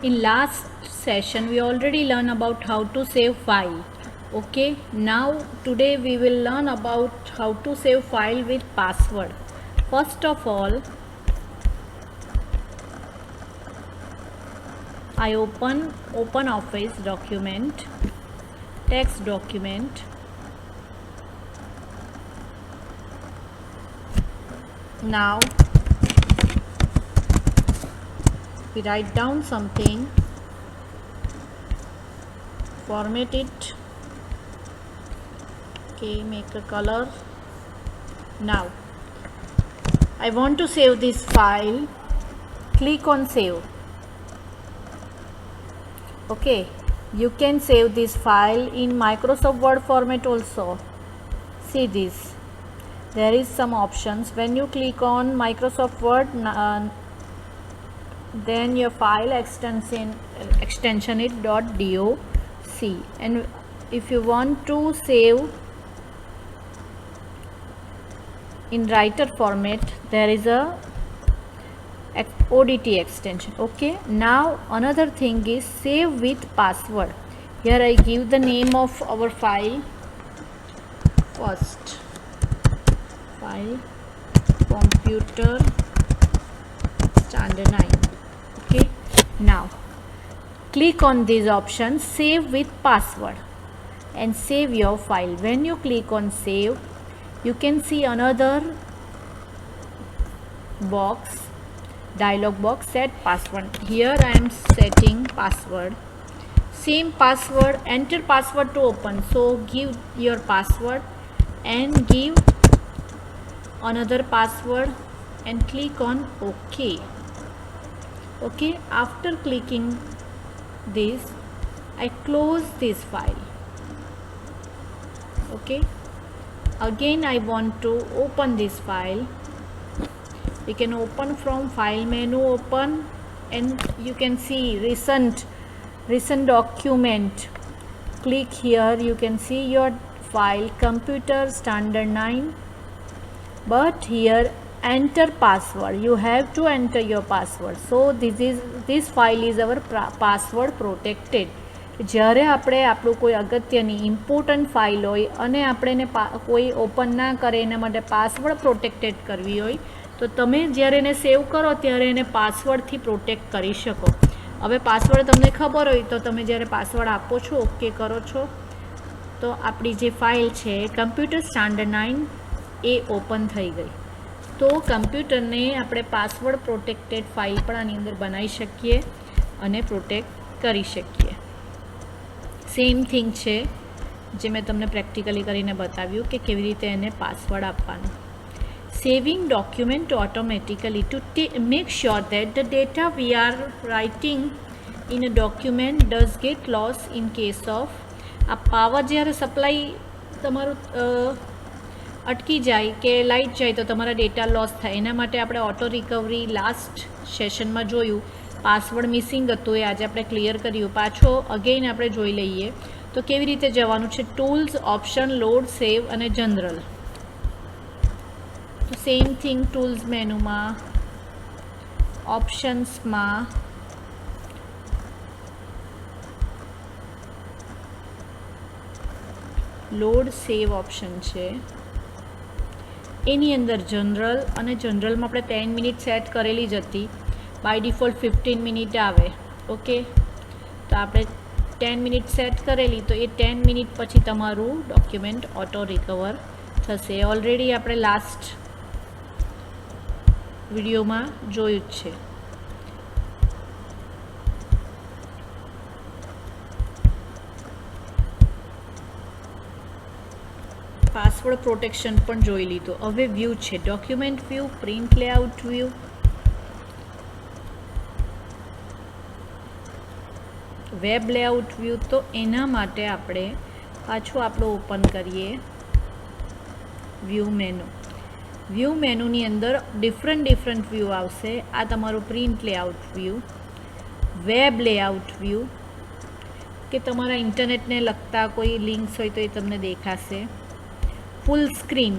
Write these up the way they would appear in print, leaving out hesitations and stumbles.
In last session we already learned about how to save file. Okay, now today we will learn about how to save file with password. First of all, I open Office document, text document. Now we write down something, format it. Okay, make a color. Now I want to save this file. Click on save. Okay, you can save this file in Microsoft Word format also. See this, there is some options. When you click on Microsoft Word, then your file extension is .doc, and if you want to save in writer format, there is a ODT extension. Okay, now another thing is save with password. Here I give the name of our file. First file computer standard 9. Okay, now click on these options, save with password, and save your file. When you click on save, you can see another box, dialog box, set password. Here I am setting password, same password, enter password to open. So give your password and give another password and click on OK. Okay, after clicking this, I close this file. Okay, again I want to open this file. We can open from file menu, open, and you can see recent document. Click here, you can see your file computer standard 9, but here enter password. You have to enter your password. So this file is our password protected. જ્યારે આપણે આપણું કોઈ અગત્યની important file હોય અને આપણે એને કોઈ ઓપન ના કરે, એના માટે પાસવર્ડ પ્રોટેક્ટેડ કરવી હોય, તો તમે જ્યારે એને સેવ કરો ત્યારે એને પાસવર્ડથી પ્રોટેક્ટ કરી શકો. હવે પાસવર્ડ તમને ખબર હોય તો તમે જ્યારે પાસવર્ડ આપો છો, ઓકે કરો છો, તો આપણી જે ફાઇલ છે કમ્પ્યુટર સ્ટાન્ડર્ડ 9 એ ઓપન થઈ ગઈ. તો કમ્પ્યુટરને આપણે પાસવર્ડ પ્રોટેક્ટેડ ફાઇલ પણ આની અંદર બનાવી શકીએ અને પ્રોટેક્ટ કરી શકીએ. સેમ થિંગ છે જે મેં તમને પ્રેક્ટિકલી કરીને બતાવ્યું કે કેવી રીતે એને પાસવર્ડ આપવાનો. Saving document automatically to make sure that the data we are writing in a document does get loss in case of આ પાવર જ્યારે સપ્લાય તમારું અટકી જાય કે લાઇટ જાય તો તમારા ડેટા લોસ થાય. એના માટે આપણે ઓટો રિકવરી લાસ્ટ સેશનમાં જોયું. પાસવર્ડ મિસિંગ હતું એ આજે આપણે ક્લિયર કર્યું. પાછો અગેઇન આપણે જોઈ લઈએ તો કેવી રીતે જવાનું છે. ટૂલ્સ, ઓપ્શન, લોડ, સેવ અને જનરલ. તો સેમ થિંગ, ટૂલ્સ મેનુમાં, ઓપ્શન્સમાં, લોડ સેવ ઓપ્શન છે, એની અંદર જનરલ, અને જનરલમાં આપણે 10 મિનિટ સેટ કરેલી જ હતી. બાય ડિફોલ્ટ 15 મિનિટ આવે. ઓકે, તો આપણે 10 મિનિટ સેટ કરેલી, તો એ 10 મિનિટ પછી તમારું ડોક્યુમેન્ટ ઓટો રિકવર થશે. ઓલરેડી આપણે લાસ્ટ વિડીયોમાં જોયું જ છે. પાસવર્ડ પ્રોટેક્શન પણ જોઈ લીધું. હવે વ્યૂ છે, document view, print layout view, web layout view. તો એના માટે આપણે પાછું આપણું ઓપન કરીએ વ્યૂ મેનુ. વ્યૂ મેનુની અંદર ડિફરન્ટ વ્યૂ આવશે. આ તમારું print layout view, web layout view, કે તમારા ઇન્ટરનેટને લગતા કોઈ લિંક્સ હોય તો એ તમને દેખાશે. ફૂલ સ્ક્રીન,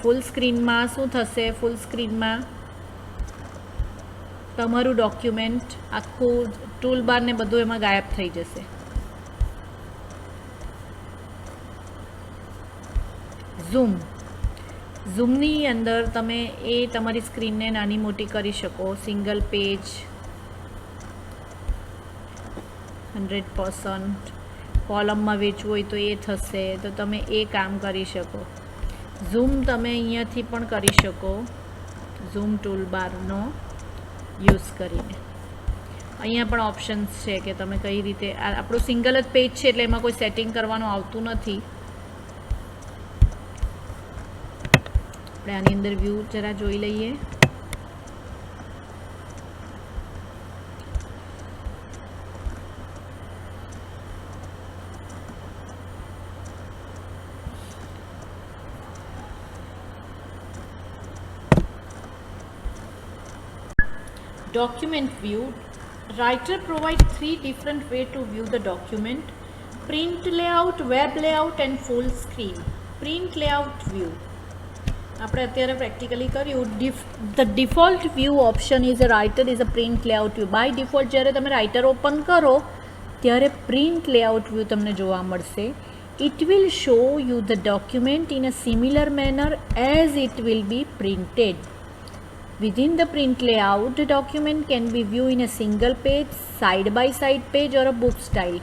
ફૂલ સ્ક્રીનમાં શું થશે? ફૂલ સ્ક્રીનમાં તમારું ડોક્યુમેન્ટ આખું ટૂલ બાર ને બધું એમાં ગાયબ થઈ જશે. ઝૂમની અંદર તમે એ તમારી સ્ક્રીનને નાની મોટી કરી શકો. સિંગલ પેજ 100% કોલમમાં વેચવું હોય તો એ થશે, તો તમે એ કામ કરી શકો. ઝૂમ તમે અહીંયાથી પણ કરી શકો, ઝૂમ ટૂલબારનો યુઝ કરીને. અહીંયા પણ ઓપ્શન્સ છે કે તમે કઈ રીતે, આપણું સિંગલ જ પેજ છે એટલે એમાં કોઈ સેટિંગ કરવાનું આવતું નથી. આપણે આની અંદર વ્યૂ જરા જોઈ લઈએ. Document view. Writer provides 3 different ways to view the document: print layout, web layout and full screen. Print layout view આપણે અત્યારે પ્રેક્ટિકલી કર્યું. The default view option is a writer is a print layout view. By default જ્યારે તમે writer open કરો ત્યારે print layout view તમને જોવા મળશે. It will show you the document in a similar manner as it will be printed. Within the print layout, the document can be viewed in a single page, side by side page or a book style.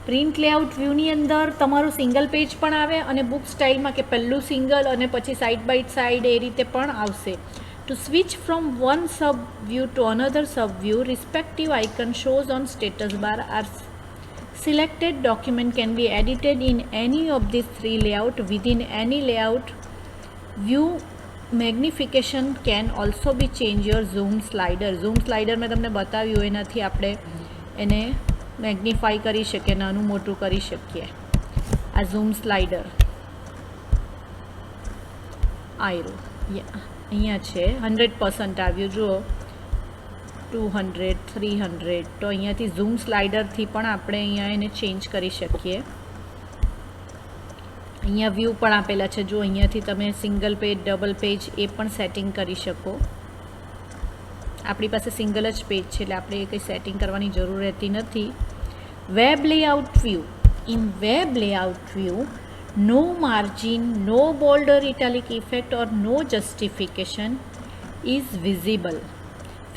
Print layout વ્યૂની અંદર તમારું single page પણ આવે અને book સ્ટાઇલમાં કે પહેલું single અને પછી સાઇડ બાય સાઇડ એ રીતે પણ આવશે. To switch from one sub view to another sub view, respective icon shows on status bar are selected. Document can be edited in any of this 3 layout within any layout view. Magnification can also be change your zoom slider. Zoom slider મેં તમને બતાવ્યું, એનાથી આપણે એને મેગ્નિફાઈ કરી શકીએ, નાનું મોટું કરી શકીએ. આ ઝૂમ સ્લાઇડર આવ્યું, અહીંયા છે 100% આવ્યું. જુઓ 200, 300. તો અહીંયાથી ઝૂમ સ્લાઇડરથી પણ આપણે અહીંયા એને ચેન્જ કરી શકીએ. અહીંયા વ્યૂ પણ આપેલા છે. જો અહીંયાથી તમે સિંગલ પેજ, ડબલ પેજ એ પણ સેટિંગ કરી શકો. આપણી પાસે સિંગલ જ પેજ છે એટલે આપણે એ કંઈ સેટિંગ કરવાની જરૂર રહેતી નથી. Web layout view. In web layout view, no margin, no bold or italic effect or no justification is visible.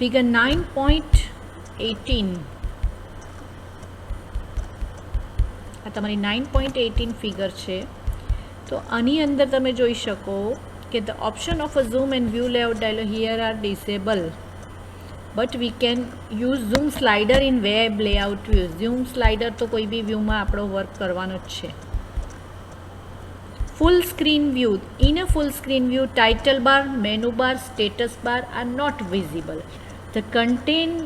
Figure 9.18. આ તમારી 9.18 ફિગર છે. તો આની અંદર તમે જોઈ શકો કે the option of a zoom and view layout dialogue here are disable, but we can use zoom slider in web layout view. Zoom slider તો કોઈ બી વ્યૂમાં આપણો વર્ક કરવાનો જ છે. Full screen view. In a full screen view, title bar, menu bar, status bar are not visible. The content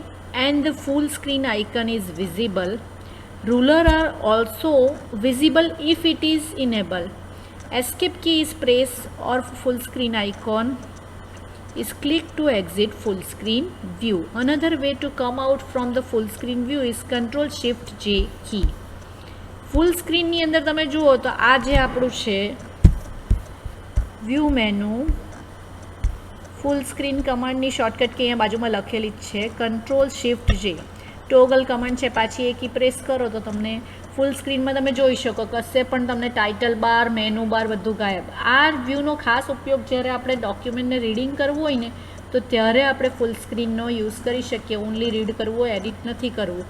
and the full screen icon is visible. Ruler are also visible if it is enable. Escape key is pressed or full screen icon is clicked to exit full screen view. Another way to come out from the full screen view is Ctrl Shift J key. Full screen ની અંદર તમે જુઓ તો આ જે આપણું છે view menu, ફૂલ screen કમાન્ડની shortcut key અહીંયા બાજુમાં લખેલી જ છે, Ctrl Shift J. Toggle command છે, પાછી એ કી પ્રેસ કરો તો તમને ફૂલ સ્ક્રીનમાં તમે જોઈ શકો. કશે પણ તમને ટાઇટલ બાર, મેનુ બાર બધું ગાયબ. આ વ્યૂનો ખાસ ઉપયોગ જ્યારે આપણે ડોક્યુમેન્ટને રીડિંગ કરવું હોય ને તો ત્યારે આપણે ફૂલ સ્ક્રીનનો યુઝ કરી શકીએ. ઓનલી રીડ કરવું હોય, એડિટ નથી કરવું.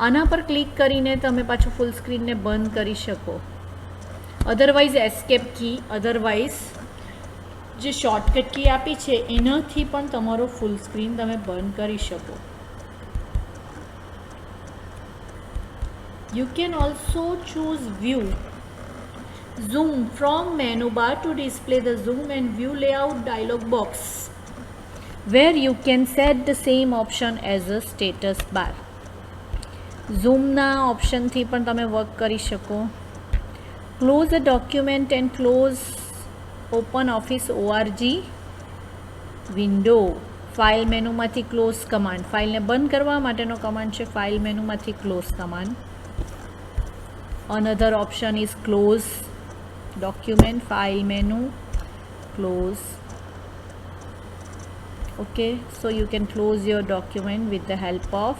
આના પર ક્લિક કરીને તમે પાછું ફૂલ સ્ક્રીનને બંધ કરી શકો. અધરવાઇઝ એસ્કેપ કી, અધરવાઇઝ જે શોર્ટકટ કી આપી છે એનાથી પણ તમારો ફૂલ સ્ક્રીન તમે બંધ કરી શકો. You can also choose view zoom from menu bar to display the zoom and view layout dialog box, where you can set the same option as a status bar. Zoom ના option થી પણ તમે work કરી શકો. Close the document and close open office org window. File મેનુમાંથી close command. ફાઇલને બંધ કરવા માટેનો કમાન્ડ છે ફાઇલ મેનુમાંથી close command. Another option is close document, file menu, close Okay, so you can close your document with the help of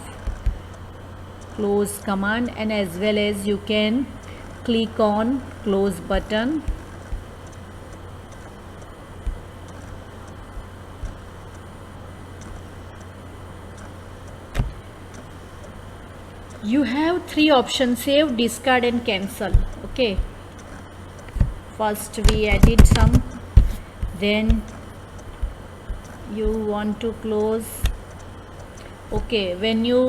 close command, and as well as you can click on close button. You have three options: save, discard and cancel. Okay, first we edit some, then you want to close. Okay, when you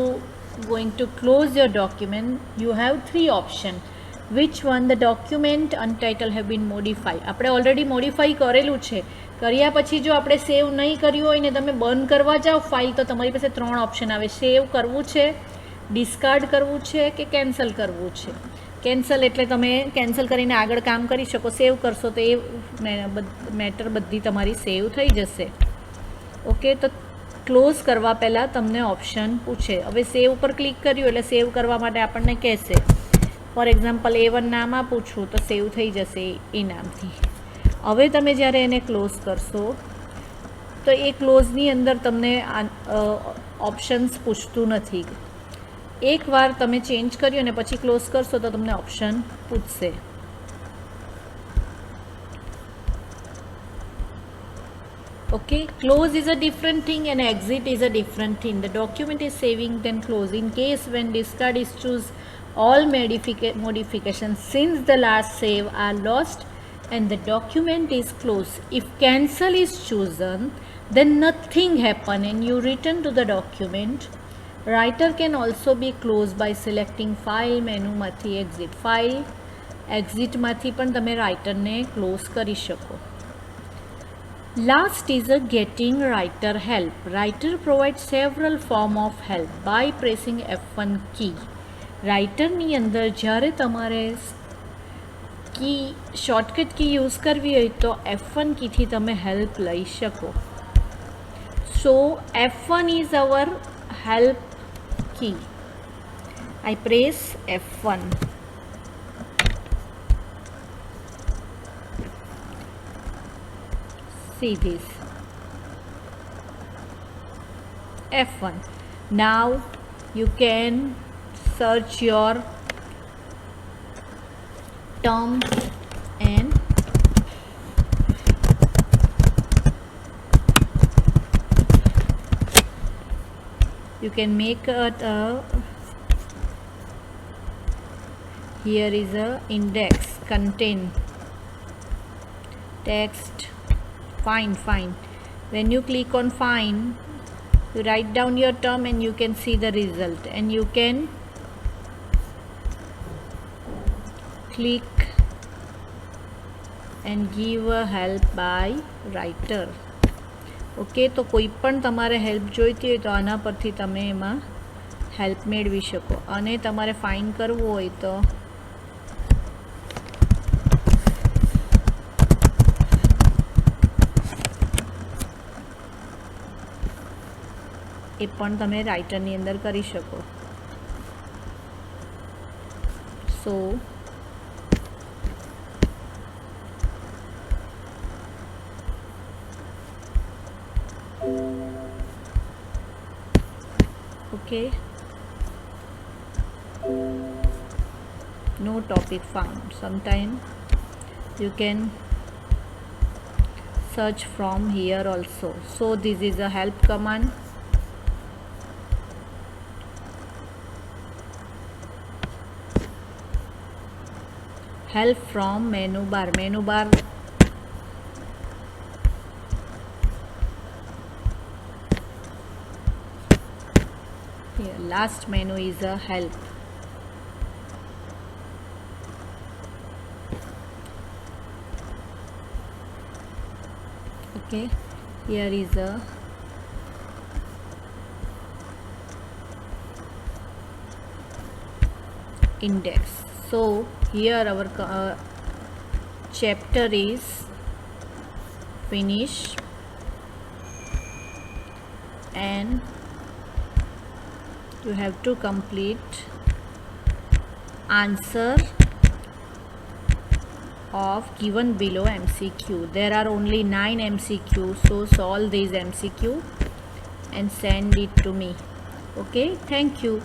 going to close your document, you have three options. Which one? The document untitled have been modified. આપણે already modify કરેલું છે. કર્યા પછી જો આપણે સેવ નહીં કર્યું હોય ને તમે બંધ કરવા જાઓ ફાઇલ, તો તમારી પાસે ત્રણ ઓપ્શન આવે: સેવ કરવું છે, ડિસ્કાર્ડ કરવું છે કે કેન્સલ કરવું છે. કેન્સલ એટલે તમે કેન્સલ કરીને આગળ કામ કરી શકો. સેવ કરશો તો એ મેટર બધી તમારી સેવ થઈ જશે. ઓકે, તો ક્લોઝ કરવા પહેલાં તમને ઓપ્શન પૂછે. હવે સેવ ઉપર ક્લિક કર્યું એટલે સેવ કરવા માટે આપણને કહેશે. ફોર એક્ઝામ્પલ A1 નામ આપું છું તો સેવ થઈ જશે એ નામથી. હવે તમે જ્યારે એને ક્લોઝ કરશો તો એ ક્લોઝની અંદર તમને ઓપ્શન્સ પૂછતું નથી. એકવાર તમે ચેન્જ કર્યું અને પછી ક્લોઝ કરશો તો તમને ઓપ્શન પૂછશે. Okay, close is a different thing and exit is a different thing. The document is saving then close. In case when discard is choose all modifications since the last save are lost and the document is closed. If cancel is chosen, then nothing happen and you return to the document. Writer can also be closed by selecting file menu માંથી exit. File exit માંથી પણ તમે writer ને close કરી શકો. Last is a getting writer help. Writer provides several form of help by pressing F1 key. Writer ની અંદર જ્યારે તમારે કી શોર્ટકટ કી યુઝ કરવી હોય તો F1 કીથી તમે હેલ્પ લઈ શકો. So F1 is our help key. I press F1. See this F1. Now you can search your term and you can make here is a index contain text. Fine. When you click on find, you write down your term and you can see the result, and you can click and give a help by writer. Okay, તો કોઈ પણ તમારે help જોઈતી હોય તો આના પરથી તમે એમાં હેલ્પ મેળવી શકો. અને તમારે ફાઇન્ડ કરવું હોય તો એ પણ તમે રાઇટરની અંદર કરી શકો. સો okay, no topic found. Sometimes you can search from here also. So this is a help command. Help from menu bar. Here last menu is a help. Okay, here is a index. So here our chapter is finished, and you have to complete answer of given below MCQ. There are only 9 MCQ, so solve these MCQ and send it to me. Okay, thank you.